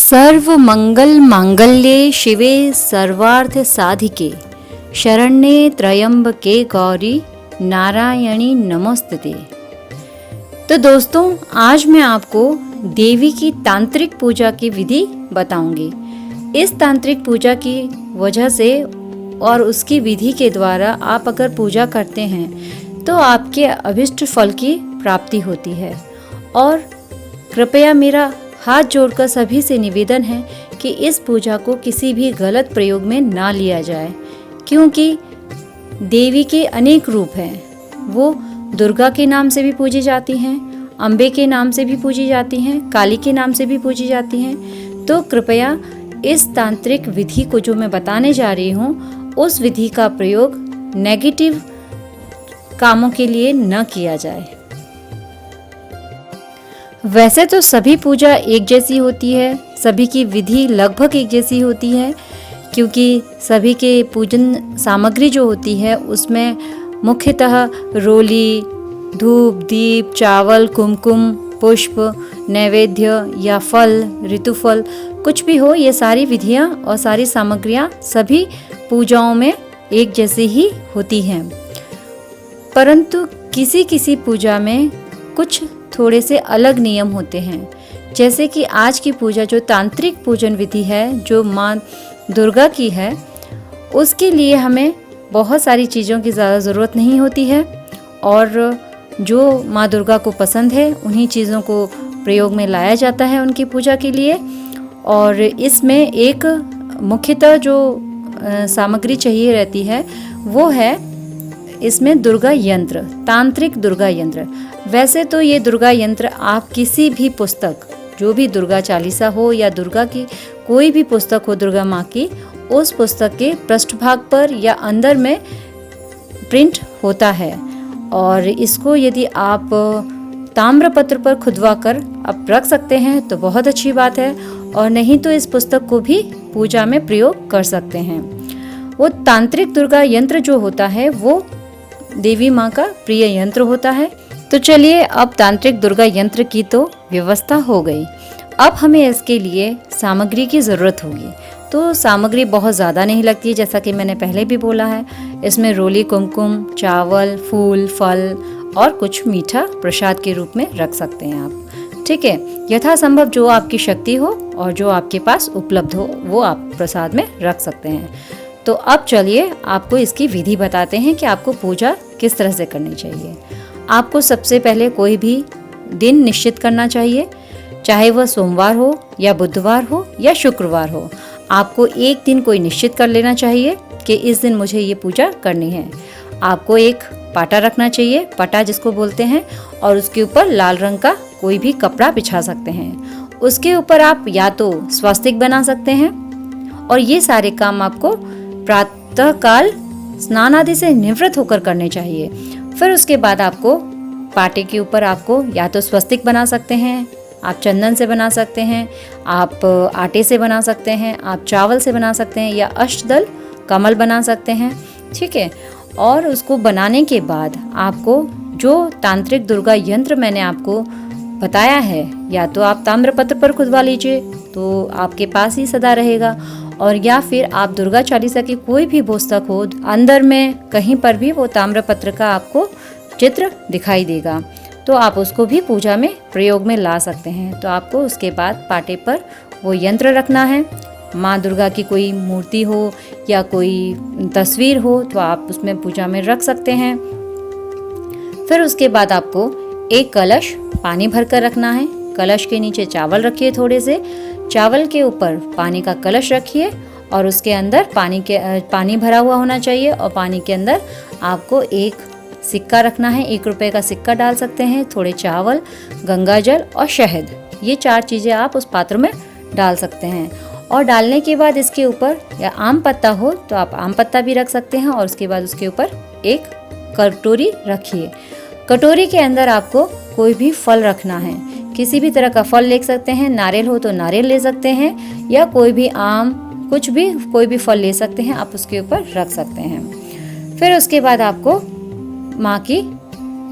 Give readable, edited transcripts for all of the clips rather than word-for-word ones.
सर्व मंगल मांगल्ये शिवे सर्वार्थ साधिके शरण्ये त्र्यंबके गौरी नारायणी नमोस्तुते। तो दोस्तों, आज मैं आपको देवी की तांत्रिक पूजा की विधि बताऊंगी। इस तांत्रिक पूजा की वजह से और उसकी विधि के द्वारा आप अगर पूजा करते हैं तो आपके अभिष्ट फल की प्राप्ति होती है। और कृपया मेरा हाथ जोड़कर सभी से निवेदन है कि इस पूजा को किसी भी गलत प्रयोग में ना लिया जाए, क्योंकि देवी के अनेक रूप हैं। वो दुर्गा के नाम से भी पूजी जाती हैं, अम्बे के नाम से भी पूजी जाती हैं, काली के नाम से भी पूजी जाती हैं। तो कृपया इस तांत्रिक विधि को जो मैं बताने जा रही हूँ, उस विधि का प्रयोग नेगेटिव कामों के लिए न किया जाए। वैसे तो सभी पूजा एक जैसी होती है, सभी की विधि लगभग एक जैसी होती है, क्योंकि सभी के पूजन सामग्री जो होती है उसमें मुख्यतः रोली, धूप, दीप, चावल, कुमकुम, पुष्प, नैवेद्य या फल, ऋतुफल, कुछ भी हो, ये सारी विधियाँ और सारी सामग्रियाँ सभी पूजाओं में एक जैसी ही होती हैं। परंतु किसी किसी पूजा में कुछ थोड़े से अलग नियम होते हैं। जैसे कि आज की पूजा जो तांत्रिक पूजन विधि है, जो माँ दुर्गा की है, उसके लिए हमें बहुत सारी चीज़ों की ज़्यादा ज़रूरत नहीं होती है, और जो माँ दुर्गा को पसंद है उन्हीं चीज़ों को प्रयोग में लाया जाता है उनकी पूजा के लिए। और इसमें एक मुख्यतः जो सामग्री चाहिए रहती है वो है इसमें दुर्गा यंत्र, तांत्रिक दुर्गा यंत्र। वैसे तो ये दुर्गा यंत्र आप किसी भी पुस्तक, जो भी दुर्गा चालीसा हो या दुर्गा की कोई भी पुस्तक हो दुर्गा माँ की, उस पुस्तक के पृष्ठभाग पर या अंदर में प्रिंट होता है। और इसको यदि आप ताम्रपत्र पर खुदवा कर आप रख सकते हैं तो बहुत अच्छी बात है, और नहीं तो इस पुस्तक को भी पूजा में प्रयोग कर सकते हैं। वो तांत्रिक दुर्गा यंत्र जो होता है वो देवी माँ का प्रिय यंत्र होता है। तो चलिए, अब तांत्रिक दुर्गा यंत्र की तो व्यवस्था हो गई। अब हमें इसके लिए सामग्री की ज़रूरत होगी। तो सामग्री बहुत ज़्यादा नहीं लगती है, जैसा कि मैंने पहले भी बोला है। इसमें रोली, कुमकुम, चावल, फूल, फल और कुछ मीठा प्रसाद के रूप में रख सकते हैं आप। ठीक है, यथासंभव जो आपकी शक्ति हो और जो आपके पास उपलब्ध हो वो आप प्रसाद में रख सकते हैं। तो अब चलिए आपको इसकी विधि बताते हैं कि आपको पूजा किस तरह से करनी चाहिए। आपको सबसे पहले कोई भी दिन निश्चित करना चाहिए, चाहे वह सोमवार हो या बुधवार हो या शुक्रवार हो। आपको एक दिन कोई निश्चित कर लेना चाहिए कि इस दिन मुझे ये पूजा करनी है। आपको एक पाटा रखना चाहिए, पटा जिसको बोलते हैं, और उसके ऊपर लाल रंग का कोई भी कपड़ा बिछा सकते हैं। उसके ऊपर आप या तो स्वास्तिक बना सकते हैं, और ये सारे काम आपको प्रातः काल स्नान आदि से निवृत्त होकर करने चाहिए। फिर उसके बाद आपको पाटे के ऊपर आपको या तो स्वस्तिक बना सकते हैं, आप चंदन से बना सकते हैं, आप आटे से बना सकते हैं, आप चावल से बना सकते हैं, या अष्टदल कमल बना सकते हैं। ठीक है, और उसको बनाने के बाद आपको जो तांत्रिक दुर्गा यंत्र मैंने आपको बताया है, या तो आप ताम्रपत्र पर खुदवा लीजिए तो आपके पास ही सदा रहेगा, और या फिर आप दुर्गा चालीसा की कोई भी पुस्तक हो, अंदर में कहीं पर भी वो ताम्रपत्र का आपको चित्र दिखाई देगा, तो आप उसको भी पूजा में प्रयोग में ला सकते हैं। तो आपको उसके बाद पाटे पर वो यंत्र रखना है। माँ दुर्गा की कोई मूर्ति हो या कोई तस्वीर हो तो आप उसमें पूजा में रख सकते हैं। फिर उसके बाद आपको एक कलश पानी भर कर रखना है। कलश के नीचे चावल रखिए, थोड़े से चावल के ऊपर पानी का कलश रखिए, और उसके अंदर पानी भरा हुआ होना चाहिए, और पानी के अंदर आपको एक सिक्का रखना है। 1 रुपए का सिक्का डाल सकते हैं, थोड़े चावल, गंगा जल और शहद, ये 4 चीज़ें आप उस पात्र में डाल सकते हैं। और डालने के बाद इसके ऊपर या आम पत्ता हो तो आप आम पत्ता भी रख सकते हैं, और उसके बाद उसके ऊपर एक कटोरी रखिए। कटोरी के अंदर आपको कोई भी फल रखना है, किसी भी तरह का फल ले सकते हैं, नारियल हो तो नारियल ले सकते हैं, या कोई भी आम, कुछ भी कोई भी फल ले सकते हैं, आप उसके ऊपर रख सकते हैं। फिर उसके बाद आपको माँ की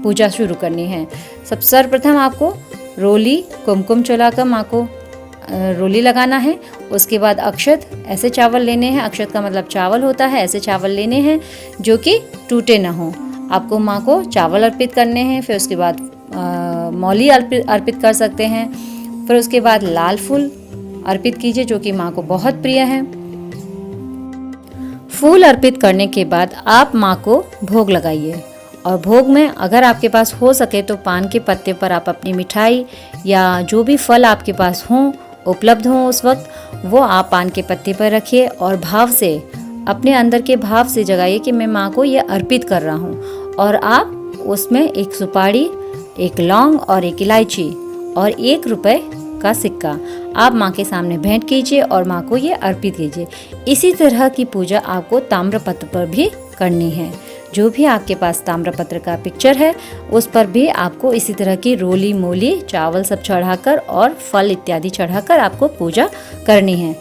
पूजा शुरू करनी है। सर्वप्रथम आपको रोली कुमकुम चलाकर माँ को रोली लगाना है। उसके बाद अक्षत, ऐसे चावल लेने हैं, अक्षत का मतलब चावल होता है, ऐसे चावल लेने हैं जो कि टूटे ना हो। आपको माँ को चावल अर्पित करने हैं। फिर उसके बाद मौली अर्पित कर सकते हैं। फिर उसके बाद लाल फूल अर्पित कीजिए जो कि माँ को बहुत प्रिय है। फूल अर्पित करने के बाद आप माँ को भोग लगाइए, और भोग में अगर आपके पास हो सके तो पान के पत्ते पर आप अपनी मिठाई या जो भी फल आपके पास हों, उपलब्ध हों उस वक्त, वो आप पान के पत्ते पर रखिए और भाव से, अपने अंदर के भाव से जगाइए कि मैं माँ को ये अर्पित कर रहा हूँ। और आप उसमें एक सुपारी, एक लौंग और एक इलायची और 1 रुपए का सिक्का आप माँ के सामने भेंट कीजिए और माँ को ये अर्पित कीजिए। इसी तरह की पूजा आपको ताम्रपत्र पर भी करनी है। जो भी आपके पास ताम्रपत्र का पिक्चर है उस पर भी आपको इसी तरह की रोली मोली चावल सब चढ़ाकर और फल इत्यादि चढ़ाकर आपको पूजा करनी है।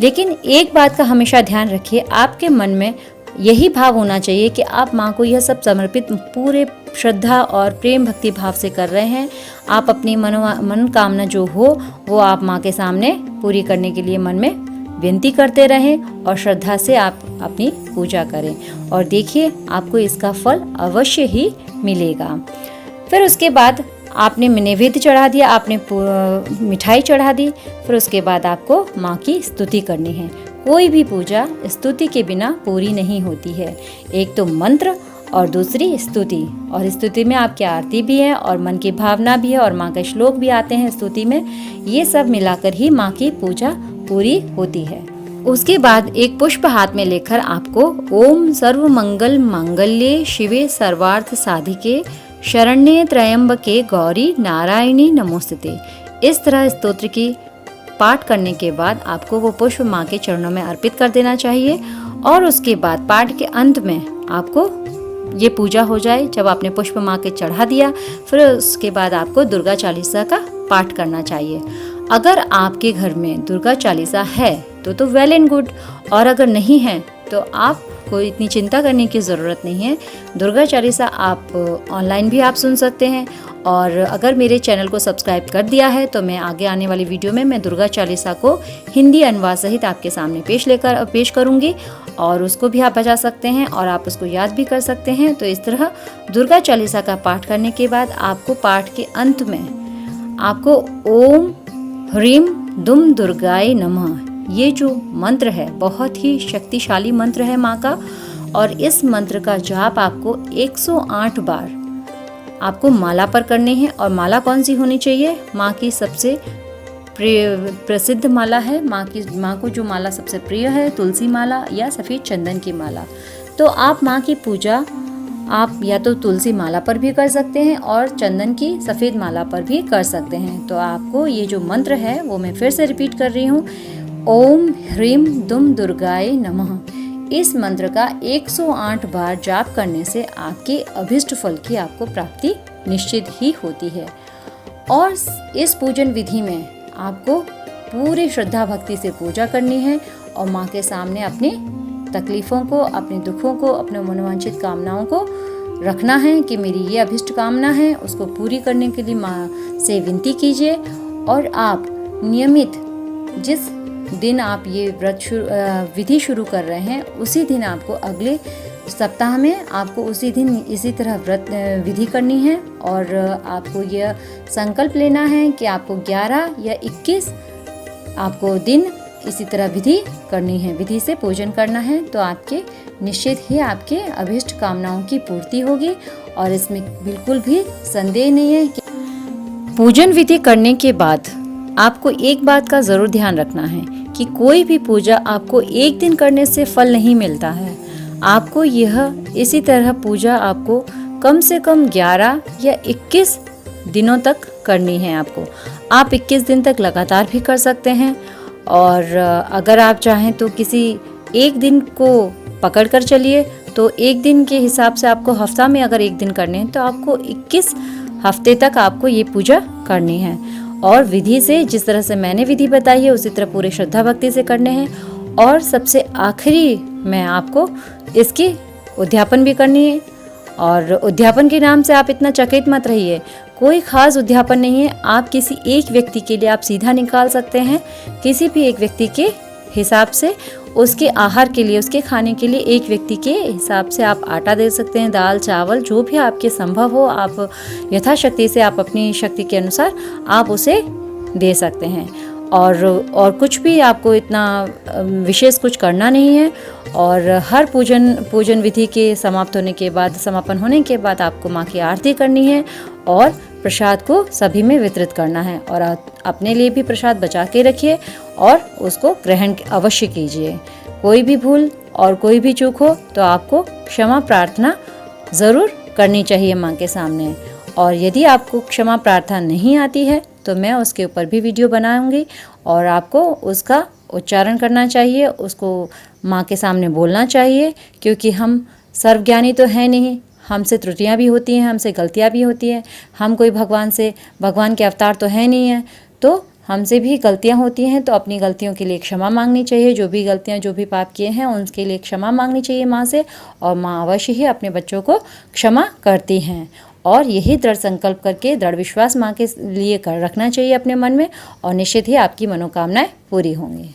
लेकिन एक बात का हमेशा ध्यान रखिए, आपके मन में यही भाव होना चाहिए कि आप माँ को यह सब समर्पित पूरे श्रद्धा और प्रेम भक्ति भाव से कर रहे हैं। आप अपनी मनोकामना जो हो वो आप माँ के सामने पूरी करने के लिए मन में विनती करते रहें और श्रद्धा से आप अपनी पूजा करें, और देखिए आपको इसका फल अवश्य ही मिलेगा। फिर उसके बाद आपने नैवेद्य चढ़ा दिया, आपने मिठाई चढ़ा दी, फिर उसके बाद आपको माँ की स्तुति करनी है। कोई भी पूजा स्तुति के बिना पूरी नहीं होती है। एक तो मंत्र और दूसरी स्तुति, और स्तुति में आपकी आरती भी है और मन की भावना भी है और माँ के श्लोक भी आते हैं स्तुति में। ये सब मिलाकर ही माँ की पूजा पूरी होती है। उसके बाद एक पुष्प हाथ में लेकर आपको ओम सर्व मंगल मांगल्ये शिवे सर्वार्थ साधिके शरण्ये त्र्यंबके गौरी नारायणी नमोस्तुते, इस तरह स्तोत्र की पाठ करने के बाद आपको वो पुष्प माँ के चरणों में अर्पित कर देना चाहिए। और उसके बाद पाठ के अंत में आपको ये पूजा हो जाए, जब आपने पुष्प माँ के चढ़ा दिया, फिर उसके बाद आपको दुर्गा चालीसा का पाठ करना चाहिए। अगर आपके घर में दुर्गा चालीसा है तो वेल एंड गुड, और अगर नहीं है तो आपको इतनी चिंता करने की ज़रूरत नहीं है। दुर्गा चालीसा आप ऑनलाइन भी आप सुन सकते हैं। और अगर मेरे चैनल को सब्सक्राइब कर दिया है तो मैं आगे आने वाली वीडियो में मैं दुर्गा चालीसा को हिंदी अनुवाद सहित आपके सामने पेश करूँगी, और उसको भी आप बजा सकते हैं और आप उसको याद भी कर सकते हैं। तो इस तरह दुर्गा चालीसा का पाठ करने के बाद आपको पाठ के अंत में आपको ओम ह्रीम दुम दुर्गाय नमः, ये जो मंत्र है बहुत ही शक्तिशाली मंत्र है माँ का, और इस मंत्र का जाप आपको 108 बार आपको माला पर करनी है। और माला कौन सी होनी चाहिए? माँ की सबसे प्रसिद्ध माला है, माँ को जो माला सबसे प्रिय है, तुलसी माला या सफ़ेद चंदन की माला। तो आप माँ की पूजा आप या तो तुलसी माला पर भी कर सकते हैं और चंदन की सफ़ेद माला पर भी कर सकते हैं। तो आपको ये जो मंत्र है वो मैं फिर से रिपीट कर रही हूँ, ओम ह्रीम दुम दुर्गाय नमः। इस मंत्र का 108 बार जाप करने से आपके अभिष्ट फल की आपको प्राप्ति निश्चित ही होती है। और इस पूजन विधि में आपको पूरी श्रद्धा भक्ति से पूजा करनी है और माँ के सामने अपनी तकलीफ़ों को, अपने दुखों को, अपने मनोवांछित कामनाओं को रखना है कि मेरी ये अभिष्ट कामना है, उसको पूरी करने के लिए माँ से विनती कीजिए। और आप नियमित जिस दिन आप ये व्रत विधि शुरू कर रहे हैं उसी दिन आपको अगले सप्ताह में आपको उसी दिन इसी तरह व्रत विधि करनी है। और आपको यह संकल्प लेना है कि आपको 11 या 21 आपको दिन इसी तरह विधि करनी है, विधि से पूजन करना है। तो आपके निश्चित ही आपके अभिष्ट कामनाओं की पूर्ति होगी और इसमें बिल्कुल भी संदेह नहीं है कि पूजन विधि करने के बाद आपको एक बात का ज़रूर ध्यान रखना है कि कोई भी पूजा आपको एक दिन करने से फल नहीं मिलता है। आपको यह इसी तरह पूजा आपको कम से कम 11 या 21 दिनों तक करनी है। आप 21 दिन तक लगातार भी कर सकते हैं, और अगर आप चाहें तो किसी एक दिन को पकड़ कर चलिए तो एक दिन के हिसाब से आपको हफ्ता में अगर एक दिन करने हैं तो आपको 21 हफ्ते तक आपको ये पूजा करनी है। और विधि से जिस तरह से मैंने विधि बताई है उसी तरह पूरे श्रद्धा भक्ति से करने हैं। और सबसे आखिरी में आपको इसकी उद्यापन भी करनी है। और उद्यापन के नाम से आप इतना चकित मत रहिए, कोई ख़ास उद्यापन नहीं है। आप किसी एक व्यक्ति के लिए आप सीधा निकाल सकते हैं, किसी भी एक व्यक्ति के हिसाब से, उसके आहार के लिए, उसके खाने के लिए एक व्यक्ति के हिसाब से आप आटा दे सकते हैं, दाल चावल जो भी आपके संभव हो, आप यथाशक्ति से, आप अपनी शक्ति के अनुसार आप उसे दे सकते हैं। और कुछ भी आपको इतना विशेष कुछ करना नहीं है। और हर पूजन विधि के समाप्त होने के बाद, समापन होने के बाद आपको माँ की आरती करनी है और प्रसाद को सभी में वितरित करना है। और अपने लिए भी प्रसाद बचा के रखिए और उसको ग्रहण अवश्य कीजिए। कोई भी भूल और कोई भी चूक हो तो आपको क्षमा प्रार्थना ज़रूर करनी चाहिए माँ के सामने। और यदि आपको क्षमा प्रार्थना नहीं आती है तो मैं उसके ऊपर भी वीडियो बनाऊंगी और आपको उसका उच्चारण करना चाहिए, उसको माँ के सामने बोलना चाहिए, क्योंकि हम सर्वज्ञानी तो है नहीं, हमसे त्रुटियां भी होती हैं, हमसे गलतियां भी होती हैं। हम कोई भगवान के अवतार तो है नहीं है, तो हमसे भी गलतियां होती हैं। तो अपनी गलतियों के लिए क्षमा मांगनी चाहिए, जो भी गलतियां, जो भी पाप किए हैं उनके लिए क्षमा मांगनी चाहिए माँ से। और माँ अवश्य ही अपने बच्चों को क्षमा करती हैं। और यही दृढ़ संकल्प करके, दृढ़ विश्वास माँ के लिए रखना चाहिए अपने मन में, और निश्चित ही आपकी मनोकामनाएं पूरी होंगी।